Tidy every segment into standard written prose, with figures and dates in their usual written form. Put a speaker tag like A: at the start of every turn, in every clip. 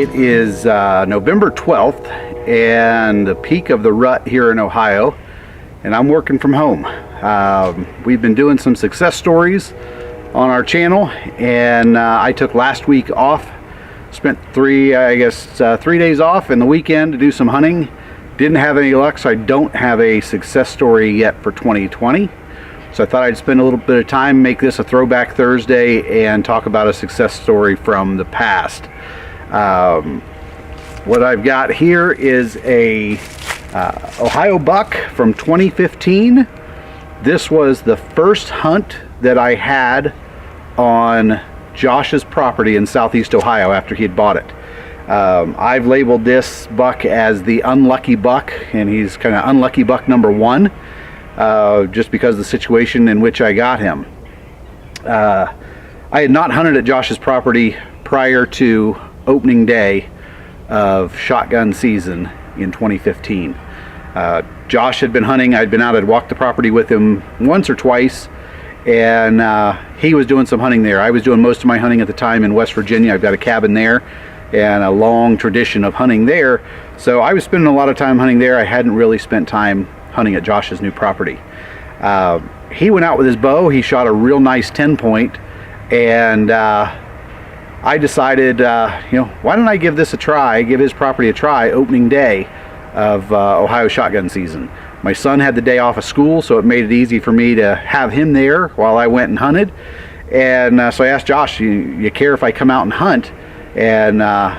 A: It is November 12th and the peak of the rut here in Ohio, and I'm working from home. We've been doing some success stories on our channel, and I took last week off, spent 3 days off and the weekend to do some hunting. Didn't have any luck, so I don't have a success story yet for 2020. So I thought I'd spend a little bit of time, make this a Throwback Thursday, and talk about a success story from the past. What I've got here is a Ohio buck from 2015. This was the first hunt that I had on Josh's property in southeast Ohio after he had bought it. I've labeled this buck as the unlucky buck, and he's kind of unlucky buck number one, just because of the situation in which I got him. I had not hunted at Josh's property prior to opening day of shotgun season in 2015. Josh had been hunting. I'd been out, I'd walked the property with him once or twice, and he was doing some hunting there. I was doing most of my hunting at the time in West Virginia. I've got a cabin there and a long tradition of hunting there, so I was spending a lot of time hunting there. I hadn't really spent time hunting at Josh's new property. He went out with his bow. He shot a real nice 10-point, and I decided, why don't I give this a try, give his property a try, opening day of Ohio shotgun season. My son had the day off of school, so it made it easy for me to have him there while I went and hunted. And so I asked Josh, you care if I come out and hunt? And I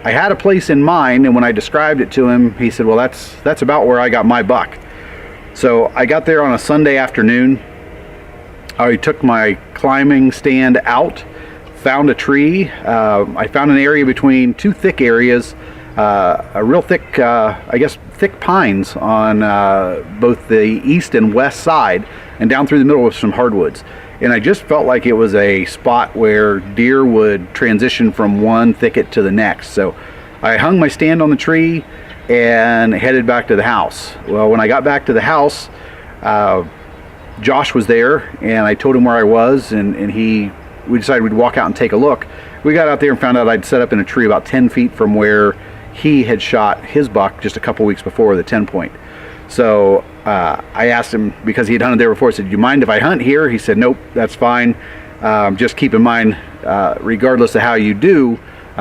A: had a place in mind, and when I described it to him, he said, well, that's about where I got my buck. So I got there on a Sunday afternoon. I took my climbing stand out, found a tree. I found an area between two thick areas, a real thick, thick pines on both the east and west side, and down through the middle with some hardwoods. And I just felt like it was a spot where deer would transition from one thicket to the next. So I hung my stand on the tree and headed back to the house. Well, when I got back to the house, Josh was there, and I told him where I was, and we decided we'd walk out and take a look. We got out there and found out I'd set up in a tree about 10 feet from where he had shot his buck just a couple weeks before, the 10-point. So I asked him, because he had hunted there before, I said, do you mind if I hunt here? He said, nope, that's fine. Just keep in mind, regardless of how you do,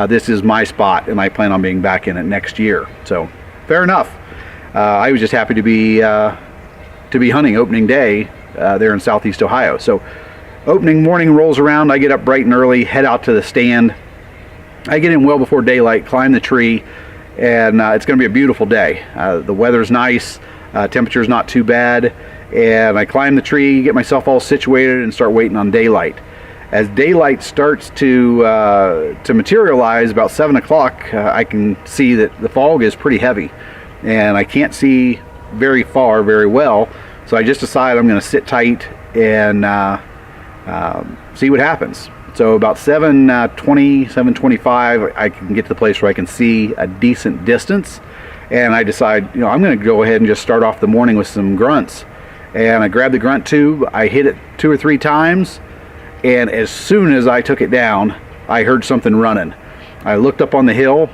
A: this is my spot, and I plan on being back in it next year. So fair enough. I was just happy to be hunting opening day there in southeast Ohio. So opening morning rolls around, I get up bright and early, head out to the stand. I get in well before daylight, climb the tree, and it's going to be a beautiful day. The weather's nice, temperature's not too bad, and I climb the tree, get myself all situated, and start waiting on daylight. As daylight starts to materialize, about 7 o'clock, I can see that the fog is pretty heavy, and I can't see very far very well, so I just decide I'm going to sit tight and see what happens. So about 7:20, 7:25, I can get to the place where I can see a decent distance, and I decide, I'm going to go ahead and just start off the morning with some grunts. And I grab the grunt tube, I hit it 2 or 3 times, and as soon as I took it down, I heard something running. I looked up on the hill,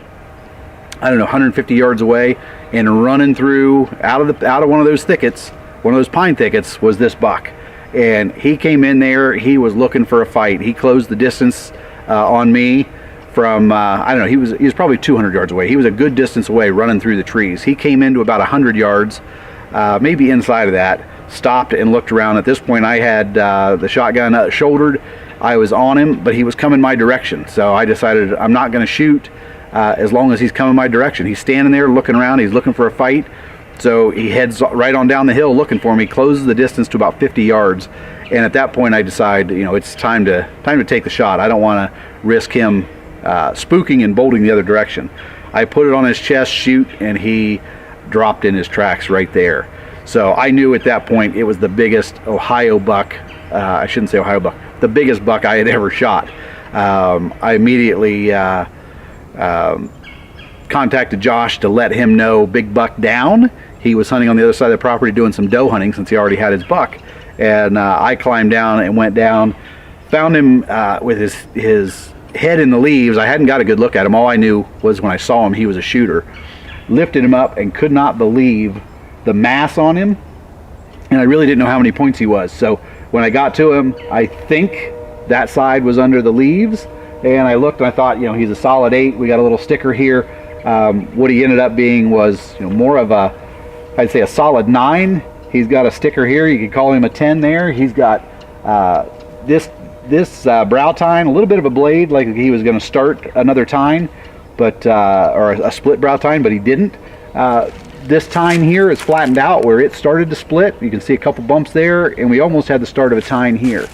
A: 150 yards away, and running through out of one of those thickets, one of those pine thickets, was this buck. And he came in there, he was looking for a fight. He closed the distance on me from, he was probably 200 yards away. He was a good distance away running through the trees. He came into about 100 yards, maybe inside of that, stopped and looked around. At this point, I had the shotgun shouldered. I was on him, but he was coming my direction. So I decided I'm not going to shoot as long as he's coming my direction. He's standing there looking around, he's looking for a fight. So he heads right on down the hill looking for me, closes the distance to about 50 yards. And at that point I decide, it's time to take the shot. I don't want to risk him spooking and bolting the other direction. I put it on his chest, shoot, and he dropped in his tracks right there. So I knew at that point it was the biggest Ohio buck, I shouldn't say Ohio buck, the biggest buck I had ever shot. I immediately contacted Josh to let him know big buck down. He was hunting on the other side of the property doing some doe hunting since he already had his buck. And I climbed down and went down, found him with his head in the leaves. I hadn't got a good look at him. All I knew was when I saw him, he was a shooter. Lifted him up and could not believe the mass on him, and I really didn't know how many points he was. So when I got to him, I think that side was under the leaves, and I looked and I thought, you know, he's a solid 8. We got a little sticker here. What he ended up being was, you know, more of a, I'd say a solid 9. He's got a sticker here. You could call him a 10 there. He's got this brow tine, a little bit of a blade, like he was going to start another tine, but or a split brow tine, but he didn't. This tine here is flattened out where it started to split. You can see a couple bumps there, and we almost had the start of a tine here.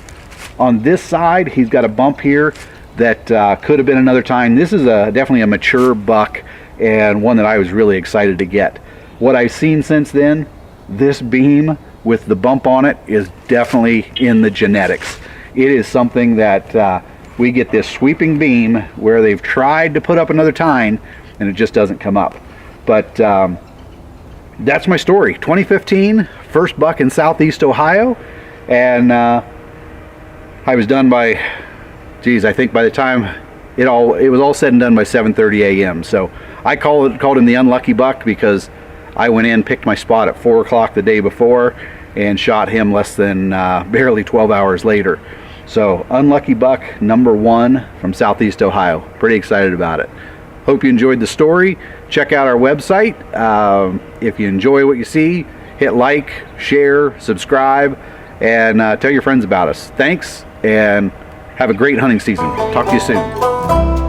A: On this side, he's got a bump here that could have been another tine. This is definitely a mature buck, and one that I was really excited to get. What I've seen since then, this beam with the bump on it is definitely in the genetics. It is something that we get this sweeping beam where they've tried to put up another tine and it just doesn't come up. But that's my story. 2015, first buck in Southeast Ohio, and I was done by, geez, I think by the time it was all said and done by 7:30 a.m. So I called him the unlucky buck because I went in, picked my spot at 4 o'clock the day before, and shot him less than barely 12 hours later. So unlucky buck number 1 from Southeast Ohio. Pretty excited about it. Hope you enjoyed the story. Check out our website. If you enjoy what you see, hit like, share, subscribe, and tell your friends about us. Thanks, and have a great hunting season. Talk to you soon.